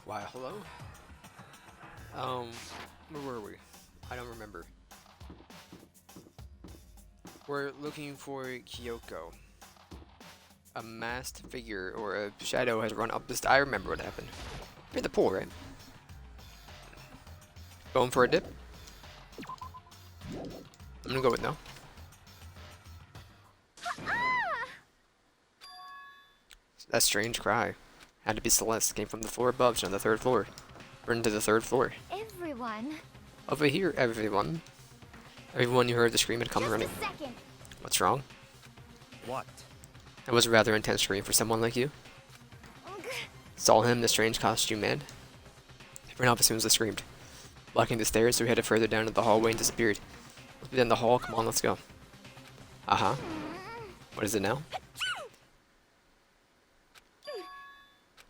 Why, hello? Where were we? I don't remember. We're looking for Kyoko. A masked figure or a shadow has run up this. I remember what happened. You're in the pool, right? Going for a dip? I'm gonna go with no. That strange cry. Had to be Celeste. Came from the floor above. She's on the third floor. We're into the third floor. Everyone. Over here, everyone. Everyone who heard the scream had come running. Just a second. What's wrong? What? That was a rather intense scream for someone like you. Saw him, the strange costume man. Ran off as soon as I screamed. Blocking the stairs, so we headed further down to the hallway and disappeared. Must be down the hall. Come on, let's go. Uh-huh. What is it now?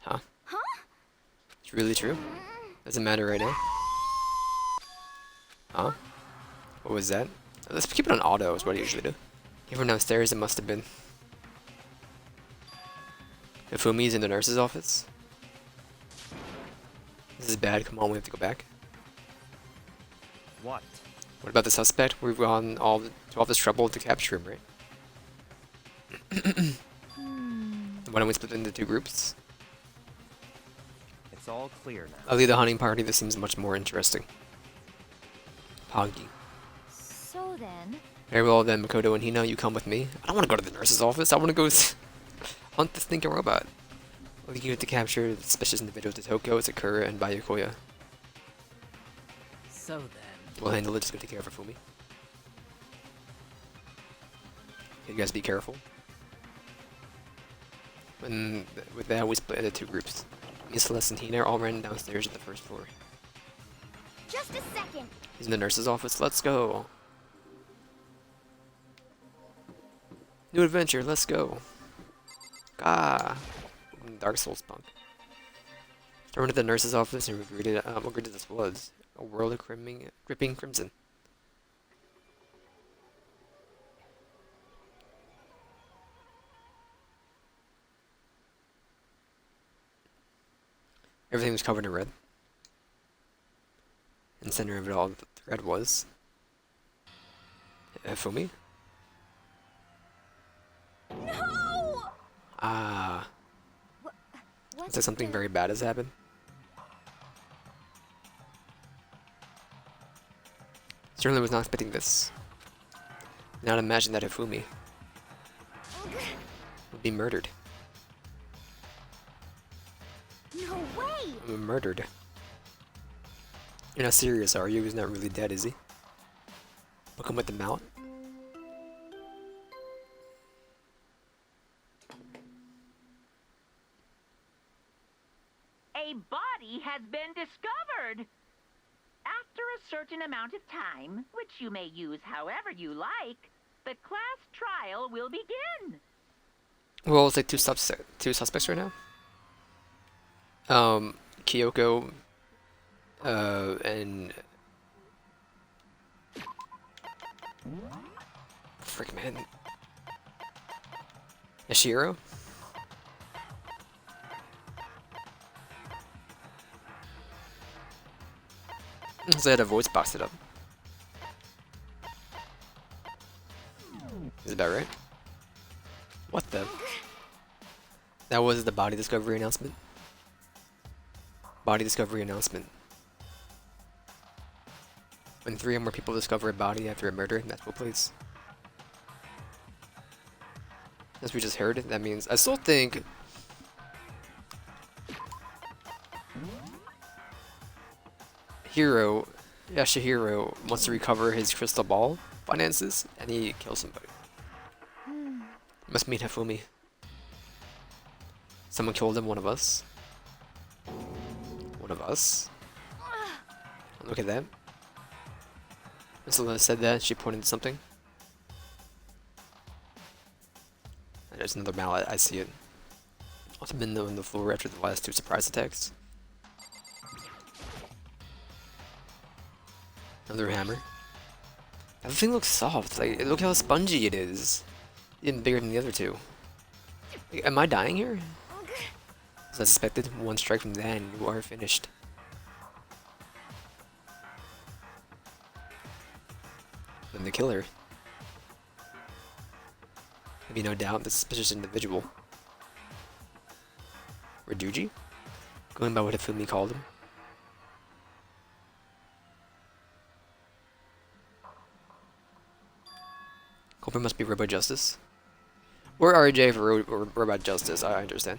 Huh? It's really true? Doesn't matter right now. Huh? What was that? Let's keep it on auto is what I usually do. Came from downstairs, it must have been. Ifumi's in the nurse's office. This is bad, come on, we have to go back. What? What about the suspect? We've gone all this trouble to capture him, right? Why don't we split into two groups? It's all clear now. I'll lead the hunting party, this seems much more interesting. Poggy. So then. Very well then, Makoto and Hina, you come with me. I don't want to go to the nurse's office, I want to go hunt this thinking robot. We'll need you to capture the suspicious individuals to Tokyo, Sakura, and Bayukoya. So then. We'll handle it, just go take care of Fumi. You guys be careful. And with that, we split into two groups. Me, Celeste, and Hina all ran downstairs to the first floor. Just a second. He's in the nurse's office, let's go. New adventure, let's go. Ah, Dark Souls punk. Returned to the nurse's office and what greeted this was a world of gripping crimson. Everything was covered in red. In the center of it all, the red was Fumi. No! Ah. What Is that something very bad has happened? Certainly was not expecting this. Not imagine that Hifumi would be murdered. No way! Murdered. You're not serious, are you? He's not really dead, is he? Look him with the mouth. A body has been discovered. After a certain amount of time, which you may use however you like, the class trial will begin. Well, it's like two suspects right now. Kyoko, and frick man, Yashiro. So I had a voice box it up. Is that right? What the? That was the body discovery announcement. Body discovery announcement. When 3 or more people discover a body after a murder, that's what plays. As we just heard, that means I still think Yashihiro wants to recover his crystal ball finances, and he kills somebody. Must mean Hifumi. Someone killed him, one of us. One of us. Look at that. Miss said that, she pointed to something. And there's another mallet, I see it. Also been on the floor after the last 2 surprise attacks. Another hammer. That thing looks soft. Like, look how spongy it is. Even bigger than the other two. Like, am I dying here? As I suspected, one strike from that and you are finished. And the killer. Have you no doubt the suspicious individual. Rajuji? Going by what Hifumi called him. Culprit must be Robot Justice. Or RJ for Robot Justice, I understand.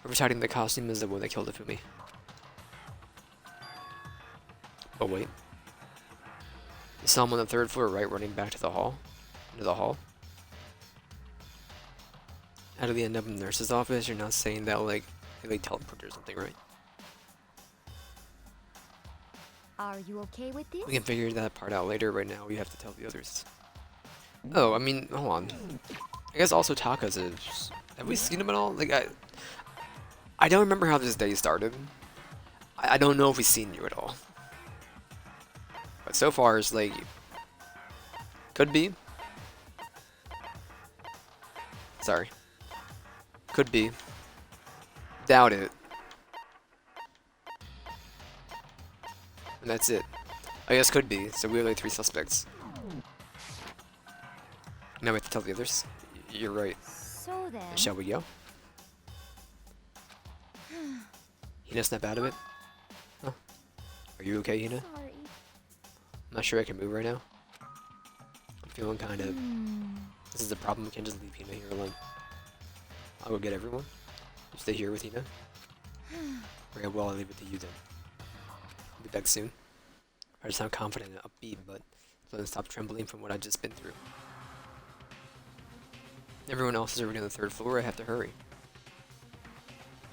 Whoever's hiding the costume is the one that killed Hifumi. Oh wait. You saw him on the 3rd floor, right? Running back to the hall? Into the hall? How did he end up in the nurse's office? You're not saying that, like, they teleported or something, right? Are you okay with this? We can figure that part out later. Right now, we have to tell the others. Oh, I mean, hold on. I guess also Taka's is... Have we seen him at all? Like, I don't remember how this day started. I don't know if we've seen you at all. But so far, it's like... Could be. Sorry. Could be. Doubt it. And that's it. I guess could be, so we have like 3 suspects. Now we have to tell the others. You're right. So then. Shall we go? Hina, snap out of it. Huh? Are you okay, Hina? Sorry. I'm not sure I can move right now. I'm feeling kind of... This is the problem, we can't just leave Hina here alone. I'll go get everyone. You stay here with Hina. Okay, well, I'll leave it to you then. I'll be back soon. I just sound confident and upbeat, but don't stop trembling from what I've just been through. Everyone else is already on the 3rd floor, I have to hurry.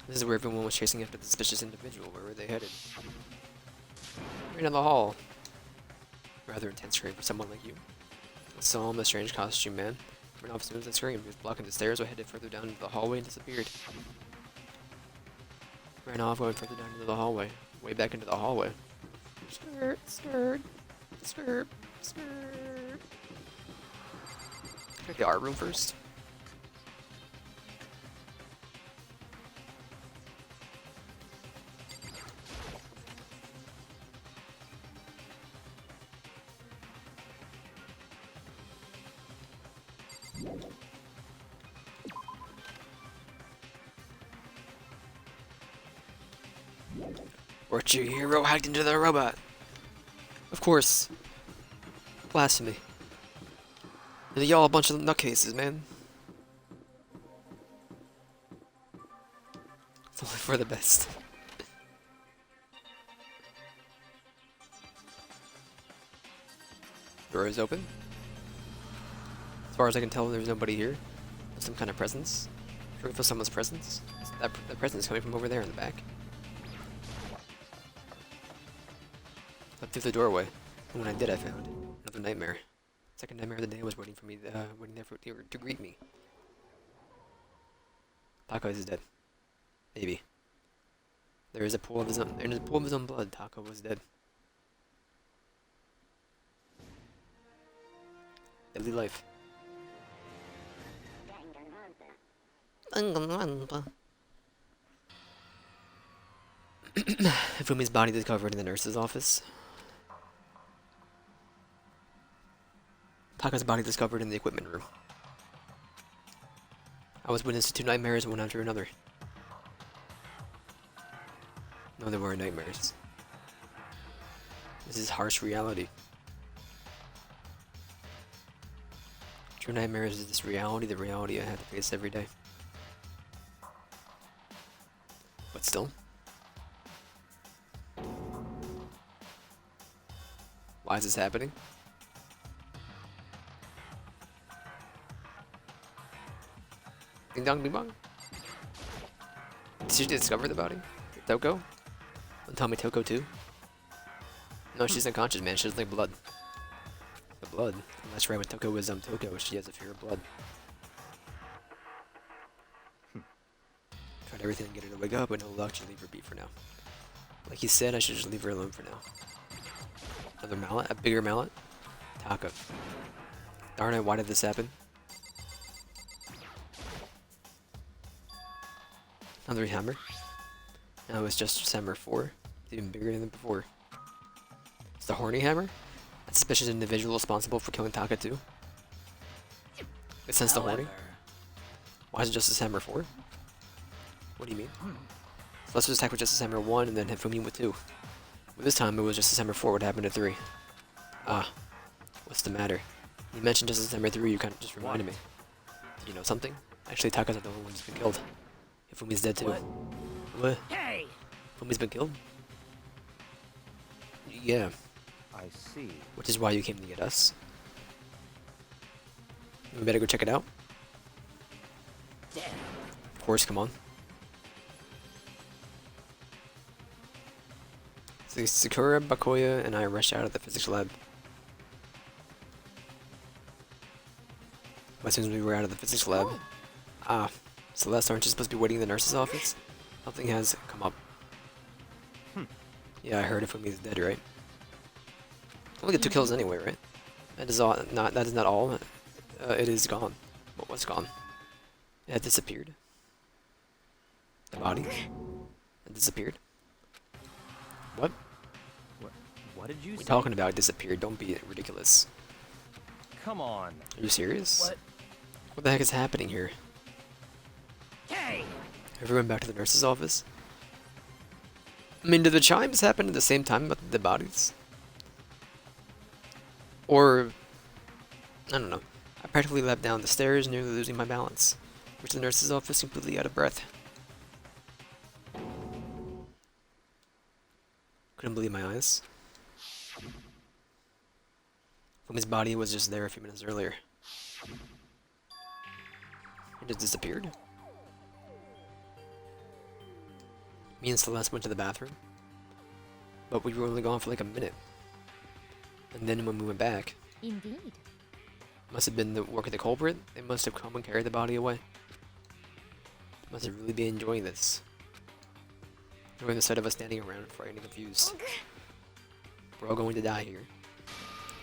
This is where everyone was chasing after the suspicious individual. Where were they headed? Right down the hall. Rather intense scream for someone like you. I saw him, a strange costume man. Ran off as soon as I screamed. He was blocking the stairs, so I headed further down into the hallway and disappeared. Ran off, going further down into the hallway. Way back into the hallway. Skirt, skirt, skirt, skirt. Check the art room first. Weren't you hero hacked into the robot? Of course. Blasphemy. And y'all a bunch of nutcases, man. It's only for the best. Door is open. As far as I can tell, there's nobody here. There's some kind of presence. Sure, feel someone's presence. That presence is coming from over there in the back. Up through the doorway. And when I did, I found another nightmare. Second nightmare of the day was waiting for me, waiting there to greet me. Taka is dead. Maybe. There is a pool of his own blood. Taka was dead. Deadly life. Danganronpa. Fumi's body discovered in the nurse's office. Taka's body discovered in the equipment room. I was witness to 2 nightmares, one after another. No, they weren't nightmares. This is harsh reality. True nightmares is this reality, the reality I have to face every day. But still. Why is this happening? Ding dong, bing bong. Did she discover the body? Toko? Don't tell me Toko too. No, she's unconscious, man. She doesn't like blood. The blood. And that's right, when Toko was Toko, she has a fear of blood. Tried everything to get her to wake up, but no luck. Should leave her be for now. Like he said, I should just leave her alone for now. Another mallet? A bigger mallet? Taka. Darn it, why did this happen? Another hammer. Now it's Justice Hammer 4. It's even bigger than before. It's the Horny Hammer. A suspicious individual responsible for killing Taka too. It sends the Horny. Why is it Justice Hammer 4? What do you mean? So let's just attack with Justice Hammer 1 and then hit Fumi with 2. But this time it was Justice Hammer 4. What happened to 3? Ah. What's the matter? You mentioned Justice Hammer 3, you kind of just reminded me. Do you know something? Actually, Taka's not the only one who's been killed. Fumi's dead too. What? Hey! Fumi's been killed? Yeah, I see. which is why you came to get us. We better go check it out. Of course, come on. So Sakura, Bakoya, and I rush out of the physics lab. As soon as we were out of the physics lab. Ah, Celeste, aren't you supposed to be waiting in the nurse's office? Something has come up. Yeah, I heard if Fumi's dead, right? Only get 2 kills anyway, right? That is all. That is not all. It is gone. What was gone? It had disappeared. The body. It disappeared. What? What did you What are say? you talking about? It disappeared. Don't be ridiculous. Come on. Are you serious? What? What the heck is happening here? Hey! Everyone back to the nurse's office? I mean, did the chimes happen at the same time about the bodies? Or, I don't know. I practically leapt down the stairs, nearly losing my balance. Reached the nurse's office completely out of breath. Couldn't believe my eyes. Fumi's body was just there a few minutes earlier. It just disappeared. Me and Celeste went to the bathroom, but we were only gone for like a minute. And then when we went back, Indeed. must have been the work of the culprit. They must have come and carried the body away. Must have really been enjoying this. Enjoying the sight of us standing around, frightened and confused. We're all going to die here.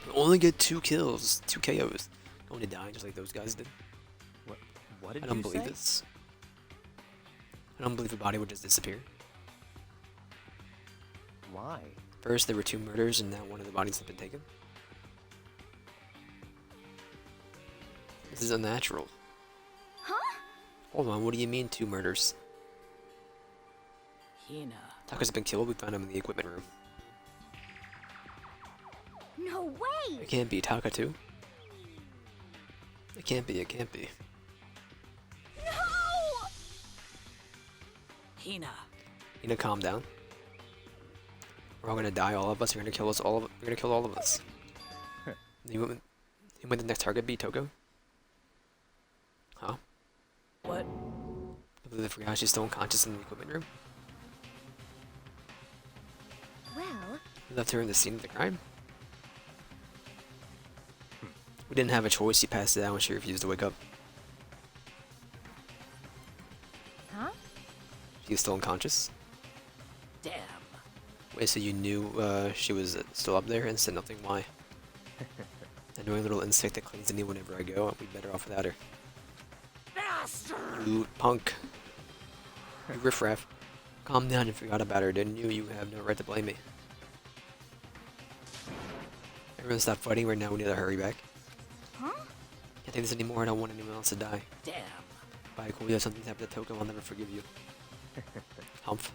We only get 2 kills, 2 KOs. Going to die just like those guys did. What did I don't you believe say? this. I don't believe a body would just disappear. Why? First, there were 2 murders, and now one of the bodies has been taken. This is unnatural. Huh? Hold on, what do you mean 2 murders? Hina. Taka's been killed, we found him in the equipment room. No way! It can't be Taka too. It can't be, it can't be. No! Hina. You need to calm down. We're all gonna die, all of us. You're gonna kill us all of You're gonna kill all of us. You went the next target be Toko? Huh? What? I believe I forgot she's still unconscious in the equipment room. Well, We left her in the scene of the crime. We didn't have a choice, she passed out when she refused to wake up. huh? She was still unconscious. Damn. Wait, so you knew she was still up there and said nothing? Why? Annoying little insect that clings to me whenever I go. I'd be better off without her. Bastard! You punk. You riffraff. Calm down, you forgot about her, didn't you? You have no right to blame me. Everyone stop fighting right now, we need to hurry back. Huh? Can't take this anymore, I don't want anyone else to die. Damn. Bye, cool, if something's happened to Toko, I'll never forgive you. Humph.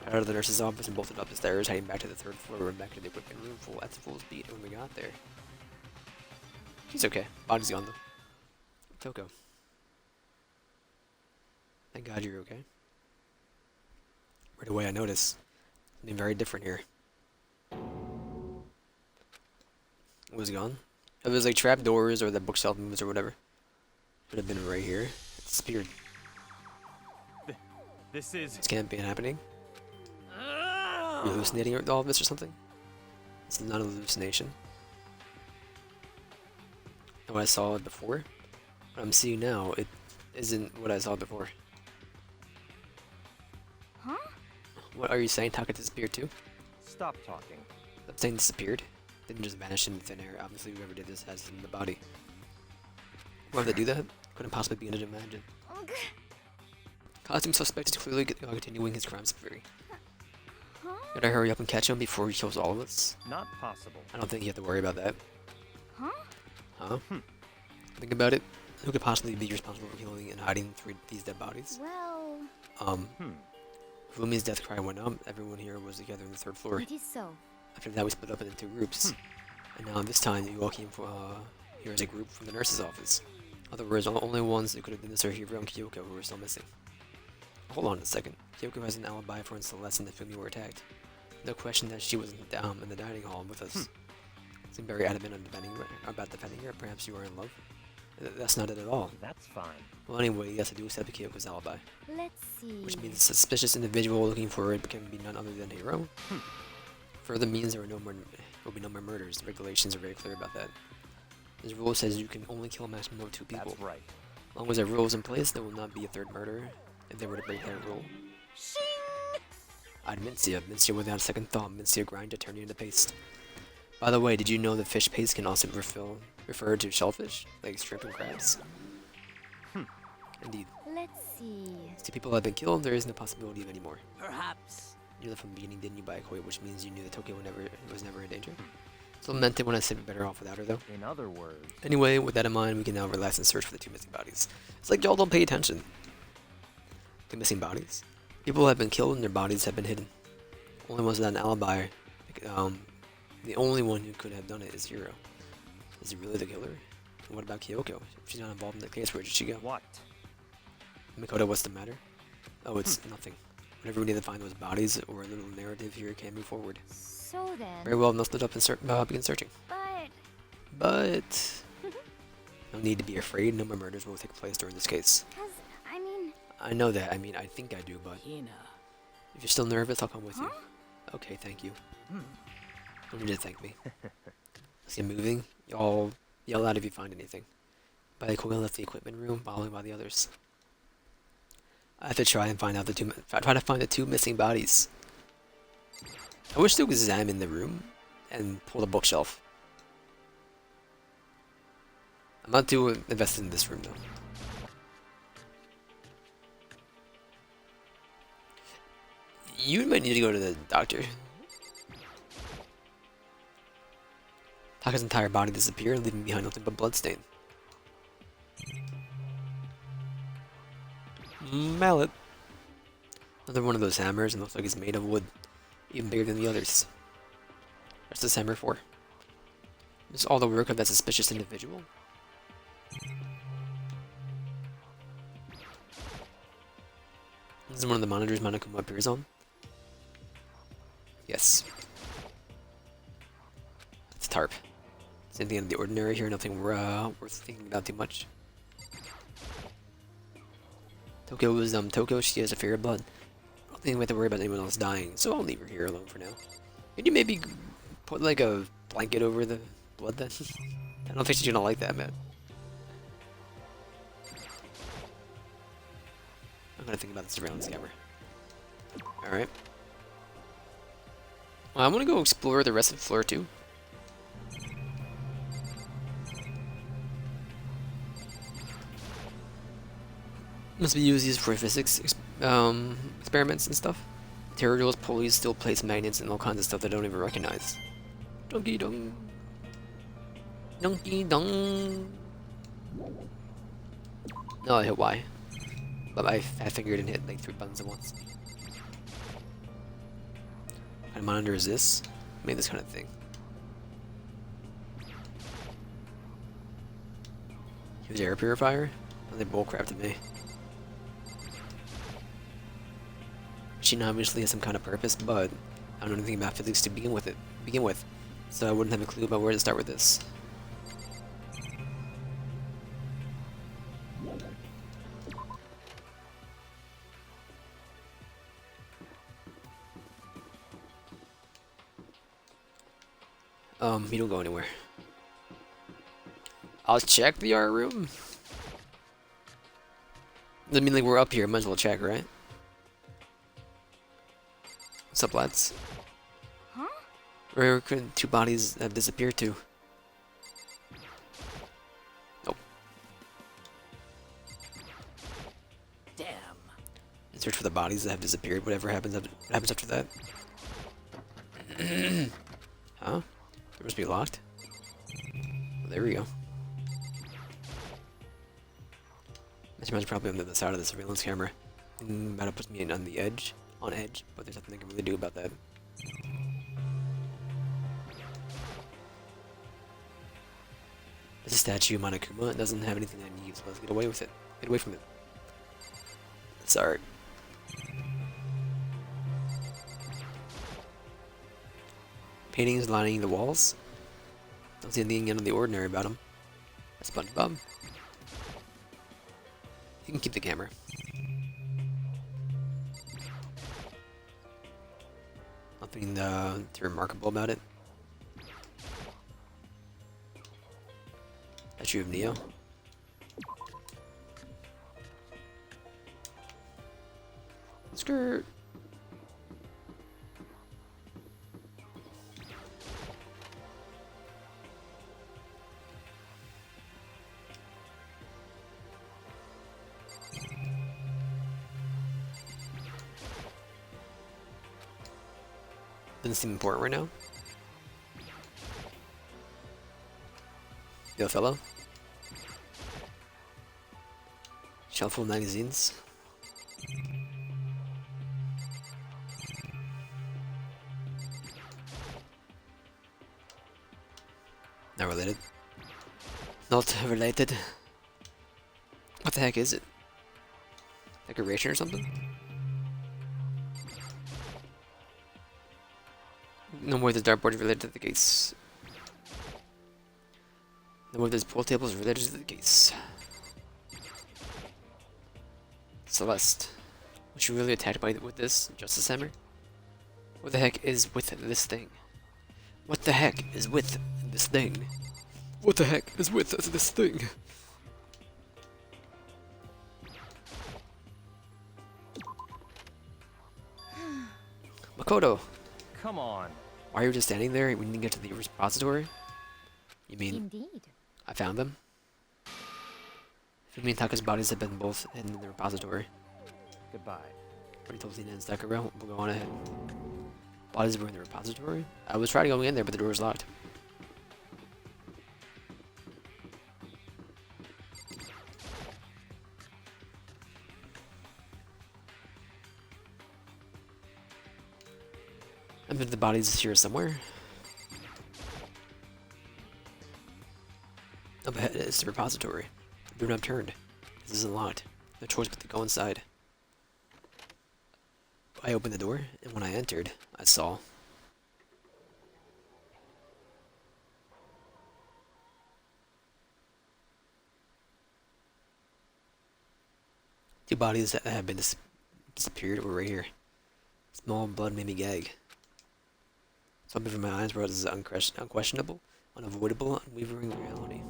Out of the nurse's office and bolted up the stairs, heading back to the 3rd floor and back to the equipment room at full speed when we got there. She's okay. Body's gone though. Toko. Thank God you're okay. Right away I noticed something very different here. It was gone. It was like trapdoors or the bookshelf moves or whatever. Should have been right here. It disappeared. This is... This can't be happening. Are you hallucinating all of this or something? It's not a hallucination. Oh, I saw it before. What I'm seeing now, it isn't what I saw before. Huh? What are you saying? Taka disappeared too? Stop talking. I'm saying disappeared. Didn't just vanish into thin air. Obviously, whoever did this has him in the body. Why would they do that? Couldn't possibly begin to imagine. Ugh. Costume suspect is clearly continuing his crime spree. Huh? Gotta hurry up and catch him before he kills all of us. Not possible. I don't think you have to worry about that. Huh? Huh? Think about it. Who could possibly be responsible for killing and hiding these dead bodies? Well, Fumi's death cry went up. Everyone here was together on the third floor. it is so. After that, we split up into two groups. And now this time, you all came here as a group from the nurse's office. In other words, the only ones who could have been Hiro and Kyoko who were still missing. Hold on a second. Kyoko has an alibi for Celeste and the Fumi were attacked. No question that she was in the dining hall with us. Seemed very adamant about defending her. Perhaps you are in love? That's not it at all. That's fine. Well, anyway, yes, I do accept Kyoko's alibi. Let's see. Which means the suspicious individual looking for it can be none other than Hiro. Further means there will be no more murders. The regulations are very clear about that. This rule says you can only kill a maximum of 2 people. That's right. As long as that rule is in place, there will not be a third murder. If they were to break that rule, I'd mince you without a second thought. Mince you grind to turn you into paste. By the way, did you know that fish paste can also refer to shellfish, like shrimp and crabs? Indeed. Let's see. 2 people have been killed, there is no possibility of any more. Perhaps. You know that from the beginning, didn't you, by Koi, which means you knew that Tokyo was never in danger? So meant it when I said we're better off without her, though. In other words... Anyway, with that in mind, we can now relax and search for the 2 missing bodies. It's like y'all don't pay attention. 2 missing bodies? People have been killed and their bodies have been hidden. Only ones without an alibi. The only one who could have done it is Hiro. Is he really the killer? And what about Kyoko? If she's not involved in the case, where did she go? What? Mikoto, what's the matter? Oh, it's nothing. Whenever we need to find those bodies, or a little narrative here can move forward. So then. Very well, now split up and begin searching. But. No need to be afraid, no more murders will take place during this case. I mean. I know that, I mean, I think I do, but Hina. if you're still nervous, I'll come with you. Huh? Okay, thank you. Don't need to thank me. Let's get moving. Y'all yell out if you find anything. By the Koi left the equipment room, followed by the others. I have to try and find the 2 missing bodies. I wish to examine the room and pull the bookshelf. I'm not too invested in this room though. You might need to go to the doctor. Taka's entire body disappeared, leaving behind nothing but bloodstain. Mallet. Another one of those hammers, and looks like it's made of wood. Even bigger than the others. What's this hammer for? This is all the work of that suspicious individual? This is one of the monitors Monokuma appears on? Yes. It's tarp. It's anything out of the ordinary here, nothing worth thinking about too much. Tokyo, she has a fear of blood. I don't think we have to worry about anyone else dying, so I'll leave her here alone for now. Could you maybe put like a blanket over the blood then? I don't think she's gonna like that, man. I'm gonna think about the surveillance camera. Alright. Well, I'm gonna go explore the rest of the floor too. Must be used for physics experiments and stuff. Materials, pulleys, steel plates, magnets, and all kinds of stuff that I don't even recognize. Donkey dong. Donkey dong. No, I hit Y. But I figured and hit like 3 buttons at once. What kind of monitor is this? I mean, this kind of thing. Here's the air purifier. Oh, they bullcrap to me. Machine obviously has some kind of purpose, but I don't know anything about physics to begin with. So I wouldn't have a clue about where to start with this. You don't go anywhere. I'll check the art room. I mean, like, we're up here, might as well check, right? What's up, lads? Huh? Where could 2 bodies have disappeared to? Nope. Damn. Search for the bodies that have disappeared. Whatever happens after that. Huh? There must be locked. Well, there we go. This man's probably on the other side of the surveillance camera. About to put me on the edge. On edge, but there's nothing I can really do about that. It's a statue of Monokuma. It doesn't have anything I need, so let's get away with it. Get away from it. Sorry. Paintings lining the walls. Don't see anything out of the ordinary about them. That's SpongeBob. You can keep the camera. Nothing too remarkable about it. Statue of Neo. Skirt. Doesn't seem important right now. Yo, fellow. Shelf full of magazines. Not related. Not related. What the heck is it? Decoration or something? No more of this dartboard is related to the case. No more of this pool table is related to the case. Celeste. Was she really attacked with this Justice Hammer? What the heck is with this thing? What the heck is with this thing? What the heck is with this thing? Makoto! Come on. Why are you just standing there? We didn't get to the repository? You mean Indeed. I found them? Fumi and Taka's bodies have been both in the repository. Goodbye. Already told Tina and Sakura. We'll go on ahead. Bodies were in the repository? I was trying to go in there, but the door was locked. I bet the body's here somewhere. Up ahead is the repository. Do not turn. This isn't locked. No choice but to go inside. I opened the door, and when I entered, I saw two bodies that have been disappeared were right here. Small blood made me gag. Something from my eyes brought this unquestionable, unavoidable, unwavering reality.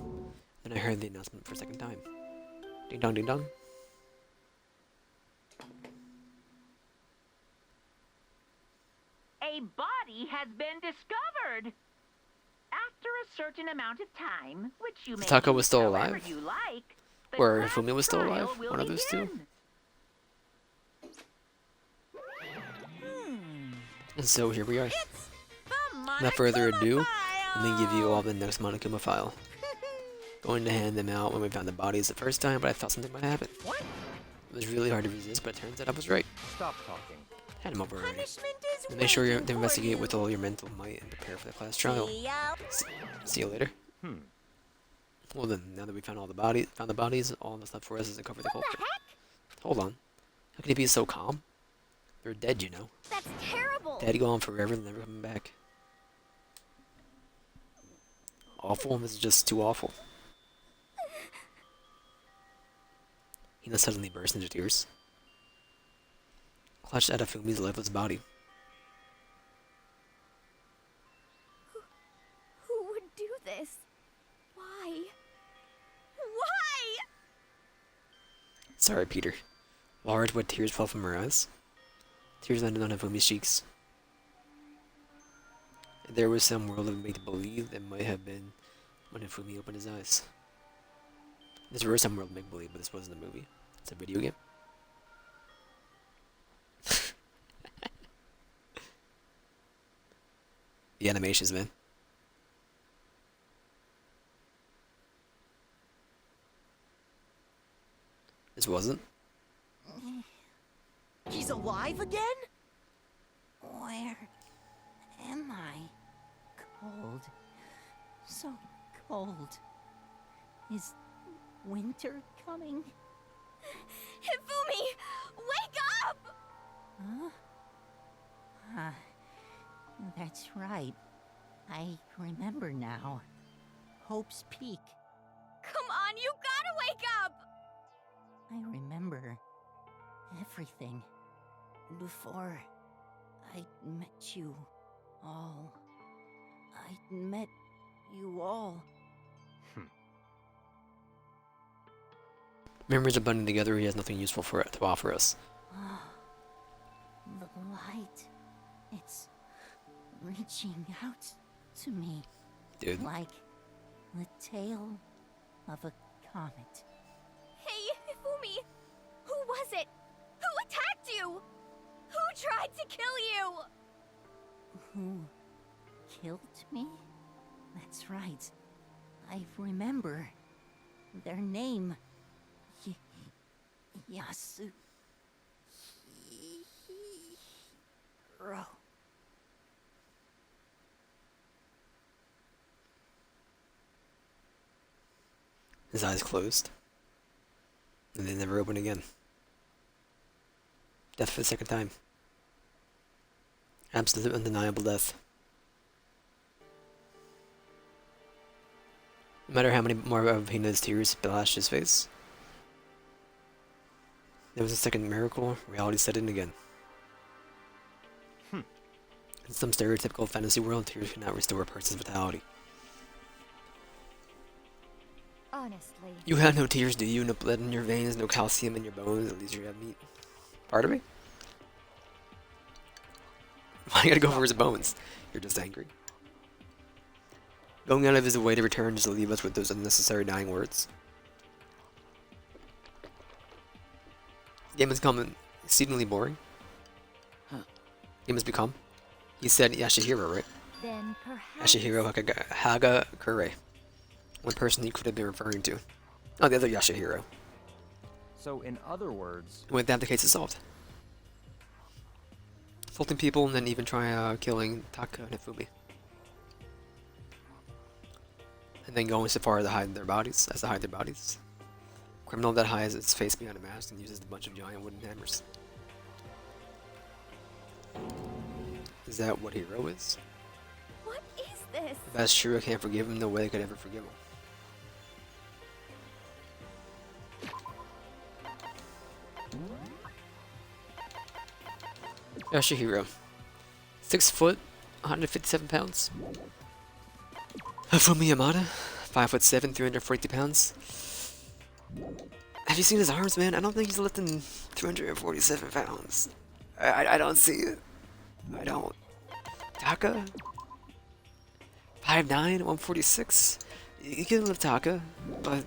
Then I heard the announcement for a second time. Ding dong, ding dong. A body has been discovered. After a certain amount of time, which you may Taka was use still however alive? you like, the Or class Fumi was still trial alive? will One of those two? begin. And so here we are. The Without further Monokuma ado, file. let me give you all the next Monokuma file. Going to hand them out when we found the bodies the first time, but I thought something might happen. What? It was really hard to resist, but it turns out I was right. Stop talking. Had him over already. Punishment is And make sure you waiting investigate for with all your mental might and prepare for the class trial. See ya. See you later. Well then, now that we found the bodies, all that's left for us is to cover the culprit. Hold on. How can you be so calm? They're dead, you know. That's terrible. Dead, gone forever, never coming back. Awful? This is just too awful. Hina suddenly burst into tears. Clutched at Fumi's lifeless body. Who would do this? Why? Why? Sorry, Peter. Large wet tears fell from her eyes. Tears landed on Fumi's cheeks. There was some world of make-believe that might have been when Fumi opened his eyes. There was some world of make-believe, but this wasn't a movie. It's a video game. The animations, man. This wasn't. He's alive again? Where am I? Cold. So cold. Is winter coming? Hifumi! Wake up! Huh? Ah, that's right. I remember now. Hope's Peak. Come on, you gotta wake up! I remember everything. Before I met you all. I met you all. Memories are bundled together. He has nothing useful for it to offer us. Oh, the light. It's reaching out to me. Dude. Like the tail of a comet. Hey, Hifumi! Who was it? Who attacked you? Who tried to kill you? Who killed me? That's right. I remember their name. Yasu. Hiro. His eyes closed. And they never open again. Death for the second time. Absolute undeniable death. No matter how many more of Hina's tears splashed his face, there was a second miracle. Reality set in again. In some stereotypical fantasy world, tears cannot restore a person's vitality. Honestly. You have no tears, do you? No blood in your veins, no calcium in your bones, at least you have meat. Pardon me? Why you gotta go for his bones? You're just angry. Going out of his way to return just to leave us with those unnecessary dying words. The game has become exceedingly boring. Game has become. He said Yashihiro, right? Then perhaps. Yashihiro Hagakure. One person he could have been referring to. Oh, the other Yashihiro. So, in other words, With that, the case is solved. Assaulting people and then even try killing Taka and Hifumi. And then going so far as to hide their bodies, Criminal that hides its face behind a mask and uses a bunch of giant wooden hammers. Is that what Hero is? What is this? If that's true, I can't forgive him. No way I could ever forgive him. Yoshihiro. 6 foot, 157 pounds. Hifumi Yamada. 5'7", 340 pounds. Have you seen his arms, man? I don't think he's lifting 347 pounds. I don't see it. I don't. Taka? 5'9", 146. You can lift Taka, but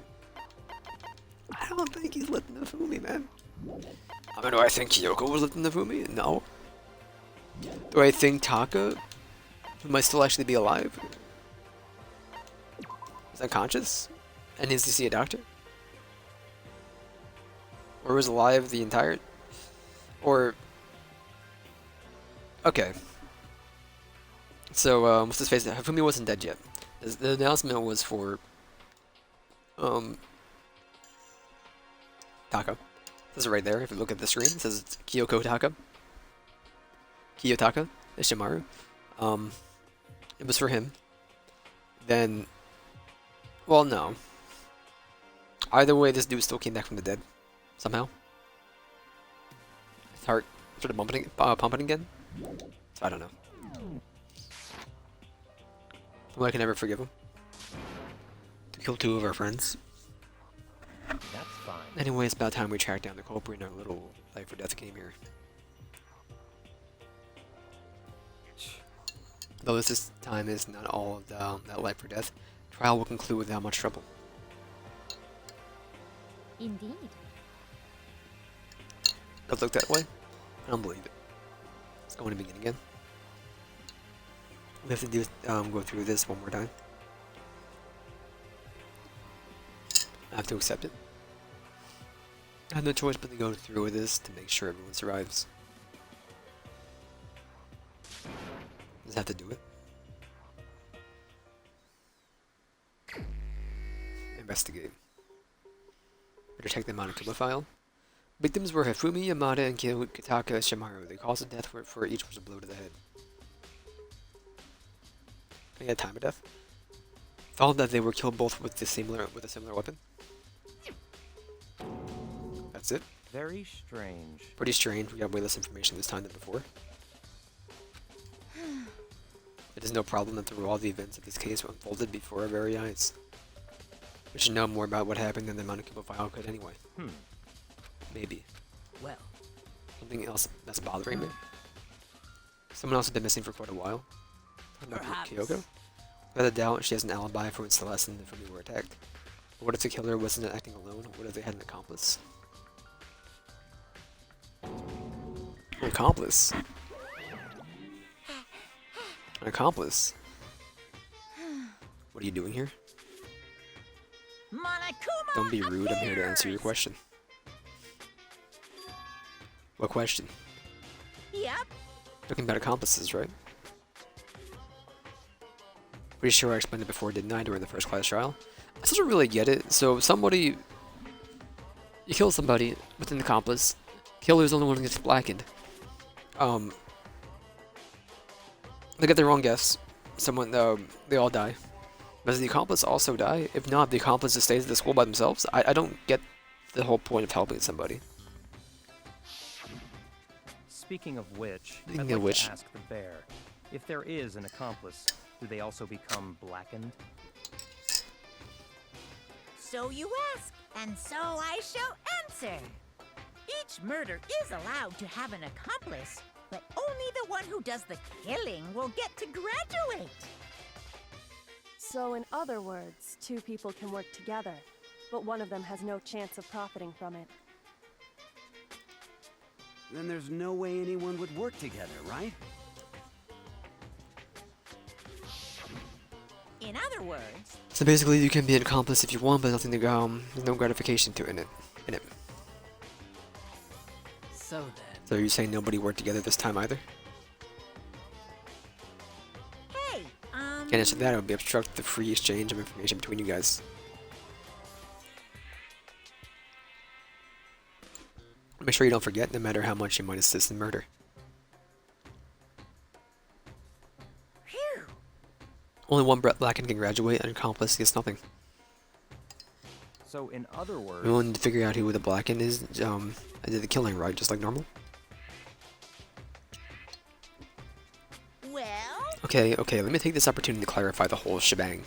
I don't think he's lifting Hifumi, man. I mean, do I think Kyoko was lifting Hifumi? No. Do I think Taka might still actually be alive? Is unconscious? And needs to see a doctor? Or was alive the entire... Or... Okay. So, what's his face? Hifumi wasn't dead yet. The announcement was for... Taka. It says it right there, if you look at the screen. It says Kyoko Taka. Kiyotaka Ishimaru. It was for him. Then... Well, no. Either way, this dude still came back from the dead. Somehow. His heart started pumping again. So I don't know. Well, I can never forgive him. To kill 2 of our friends. that's fine. Anyway, it's about time we track down the culprit in our little life or death game here. Though this time is not all that life or death, trial will conclude without much trouble. Indeed. Does it look that way? I don't believe it. Let's go in and begin again. We have to do go through this one more time. I have to accept it. I have no choice but to go through with this to make sure everyone survives. Just have to do it. Investigate. Better check the Monokuma file. Victims were Hifumi, Yamada, and Kitaka Shimaru. The cause of death for each was a blow to the head. Can I get a time of death? Found that they were killed both with a similar weapon. That's it. Very strange. Pretty strange. We got way less information this time than before. It is no problem that through all the events of this case unfolded before our very eyes. We should know more about what happened than the Monokuma file could anyway. Maybe. Well, Something else that's bothering me. Someone else has been missing for quite a while. Perhaps. Kyoko? Without a doubt, she has an alibi for when Celeste and Fumi were attacked. But what if the killer wasn't acting alone? What if they had an accomplice? An accomplice? An accomplice? What are you doing here? Monokuma Don't be rude, I'm here to appears! answer your question. What question? Yep. Talking about accomplices, right? Pretty sure I explained it before, didn't I, during the first class trial? I still don't really get it. So somebody... You kill somebody with an accomplice. Killer's the only one who gets blackened. They get the wrong guess. Someone, they all die. Does the accomplice also die? If not, the accomplice just stays at the school by themselves? I don't get the whole point of helping somebody. Speaking of which, Speaking I'd of like which- to ask the bear, if there is an accomplice, do they also become blackened? So you ask, and so I shall answer. Each murder is allowed to have an accomplice, but only the one who does the killing will get to graduate. So in other words, two people can work together, but one of them has no chance of profiting from it. Then there's no way anyone would work together, right? In other words, So basically, you can be an accomplice if you want, but nothing to there's no gratification to it. so then. So you're saying nobody worked together this time either? hey, Can't answer that. It would be obstruct the free exchange of information between you guys. Make sure you don't forget, no matter how much you might assist in murder. phew. Only one Blackened can graduate, an accomplice gets nothing. So in other words, We wanted to figure out who the Blackened is. I did the killing right, just like normal. Well, Okay, let me take this opportunity to clarify the whole shebang.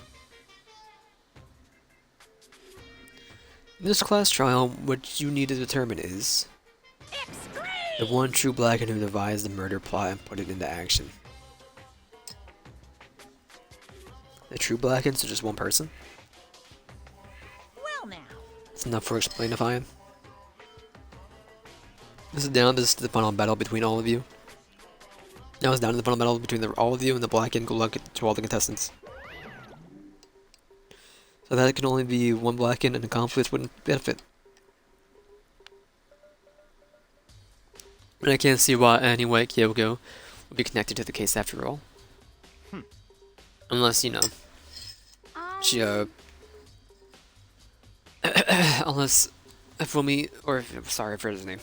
In this class trial, what you need to determine is the one true Blackened who devised the murder plot and put it into action. The true Blackened, so just one person? well now. That's enough for explainifying. This is down to the final battle between all of you. Now it's down to the final battle between all of you and the Blackened. Good luck to all the contestants. So that can only be one Blackened and a conflict wouldn't benefit. And I can't see why anyway Kyoko would be connected to the case after all. Unless, you know, she, unless Fumi, or, sorry, I forgot his name.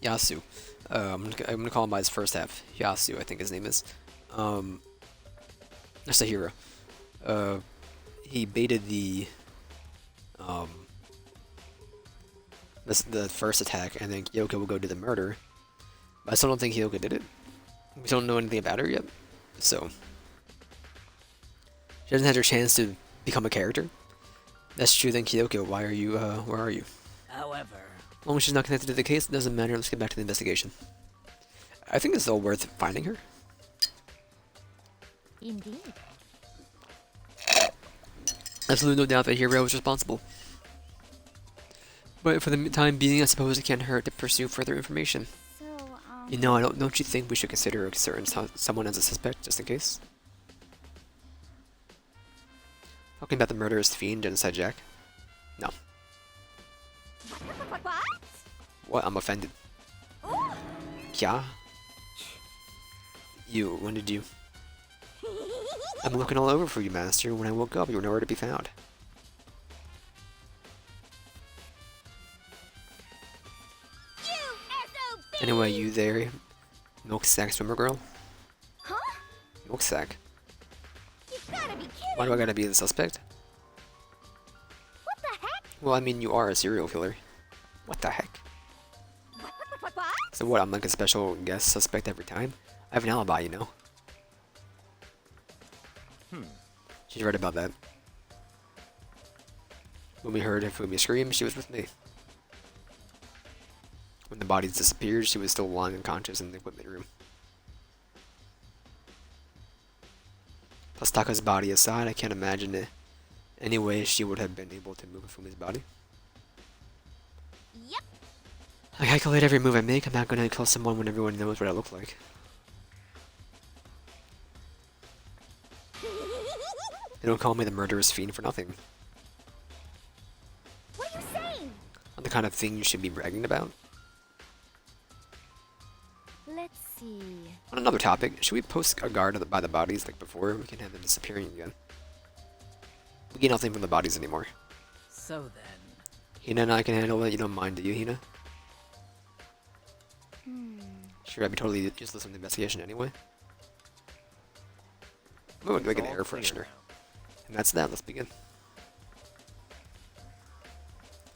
Yasu. I'm gonna call him by his first half. Yasu, I think his name is. That's a hero. He baited the first attack, and then Kyoko will go do the murder. But I still don't think Kyoko did it. We don't know anything about her yet, so she hasn't had her chance to become a character. That's true. Then Kyoko, why are you? Where are you? However, As long as she's not connected to the case, it doesn't matter. Let's get back to the investigation. I think it's still worth finding her. Indeed. Absolutely no doubt that Hero was responsible. But for the time being, I suppose it can't hurt to pursue further information. So, You know, don't you think we should consider someone as a suspect, just in case? Talking about the murderous fiend, Genocide Jack? No. What? What? I'm offended. Yeah? You, when did you? I'm looking all over for you, Master. When I woke up, you were nowhere to be found. Anyway, you there, milk sack swimmer girl? Huh? Milk sack? You gotta be kidding! Why do I gotta be the suspect? What the heck? Well, I mean, you are a serial killer. What the heck? What? So what, I'm like a special guest suspect every time? I have an alibi, you know? She's right about that. When we heard Fumi scream, she was with me. When the bodies disappeared, she was still lying unconscious in the equipment room. Plus Taka's body aside, I can't imagine it any way she would have been able to move Fumi's body. Yep. I calculate every move I make. I'm not gonna kill someone when everyone knows what I look like. They don't call me the murderous fiend for nothing. What are you saying? Not the kind of thing you should be bragging about. Let's see. On another topic, should we post a guard by the bodies like before? We can have them disappearing again. We get nothing from the bodies anymore. So then. Hina and I can handle it. You don't mind, do you, Hina? Sure, I'd be totally useless in the investigation anyway. I'm going to make an air freshener. And that's that. Let's begin.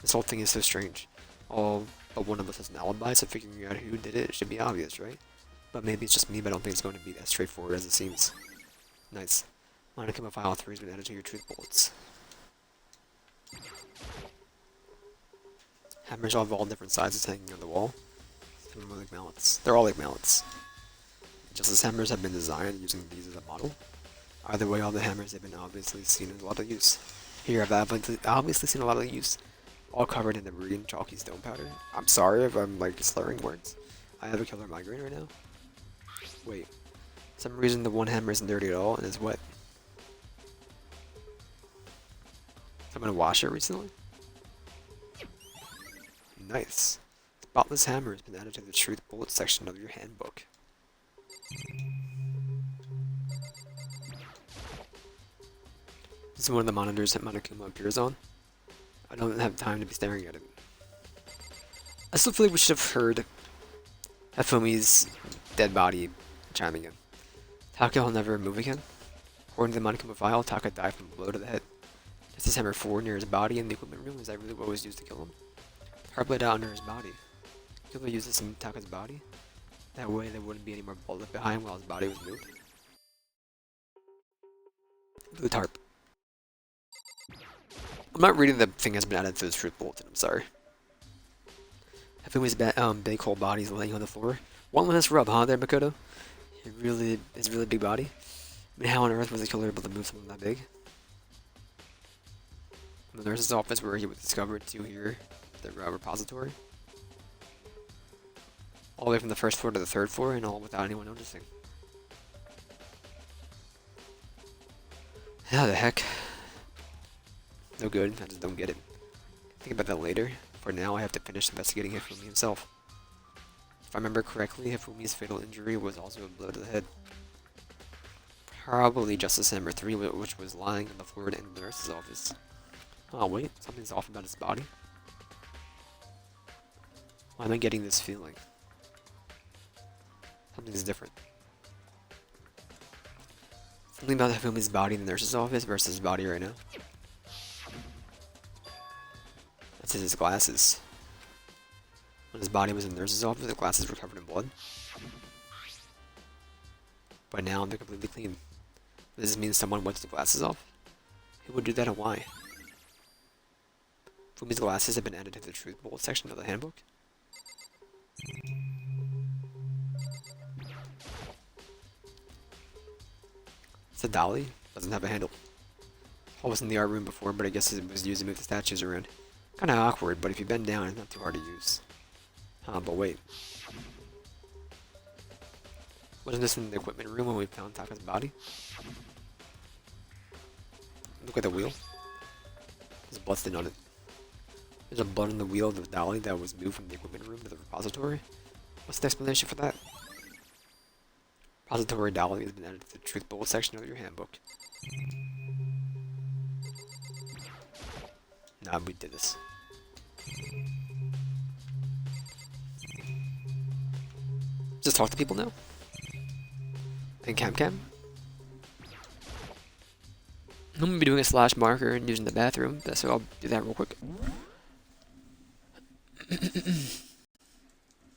This whole thing is so strange. All but one of us has an alibi, so figuring out who did it should be obvious, right? But maybe it's just me, but I don't think it's going to be as straightforward as it seems. Nice. Monokuma File 3 has been added to your truth bullets. Hammers of all different sizes hanging on the wall. Some are like mallets. They're all like mallets. Just as hammers have been designed using these as a model. Either way, all the hammers have been obviously seen in a lot of use. Here, I've obviously seen a lot of use. All covered in the green chalky stone powder. I'm sorry if I'm like slurring words. I have a killer migraine right now. Wait. For some reason the one hammer isn't dirty at all and is wet. Someone washed it recently? Nice. Spotless hammer has been added to the truth bullet section of your handbook. This is one of the monitors that Monokuma appears on. I don't have time to be staring at it. I still feel like we should have heard Hifumi's dead body chiming in. Taka will never move again. According to the Monokuma file, Taka died from a blow to the head. Just as hammer 4 near his body in the equipment room, is that really what was used to kill him? Heart bled out under his body. Could we use this in Taka's body? That way there wouldn't be any more blood left behind while his body was moved. Blue tarp. I'm not reading the thing has been added to this truth bulletin, I'm sorry. Hifumi's big whole body is laying on the floor. One last rub, huh, there, Makoto? It's a really big body. I mean, how on earth was the killer able to move something that big? From the nurse's office where he was discovered to here, the repository. All the way from the first floor to the third floor, and all without anyone noticing. How the heck? No good, I just don't get it. Think about that later. For now, I have to finish investigating Hifumi himself. If I remember correctly, Hifumi's fatal injury was also a blow to the head. Probably Justice Hammer 3, which was lying on the floor in the nurse's office. Oh wait, something's off about his body. Why am I getting this feeling? Something's different. Something about Hifumi's body in the nurse's office versus his body right now. That's his glasses. When his body was in the nurse's office, the glasses were covered in blood. But now they're completely clean. Does this mean someone wiped the glasses off? Who would do that and why? Fumi's glasses have been added to the truth bullet section of the handbook. It's a dolly. Doesn't have a handle. I was in the art room before, but I guess it was used to move the statues around. Kinda awkward, but if you bend down, it's not too hard to use. But wait. Wasn't this in the equipment room when we found Taka's body? Look at the wheel. There's bloodstain on it. There's a blood on the wheel of the dolly that was moved from the equipment room to the repository. What's the explanation for that? Repository dolly has been added to the truth bullet section of your handbook. Nah, we did this. Just talk to people now. And cam. I'm gonna be doing a slash marker and using the bathroom, so I'll do that real quick.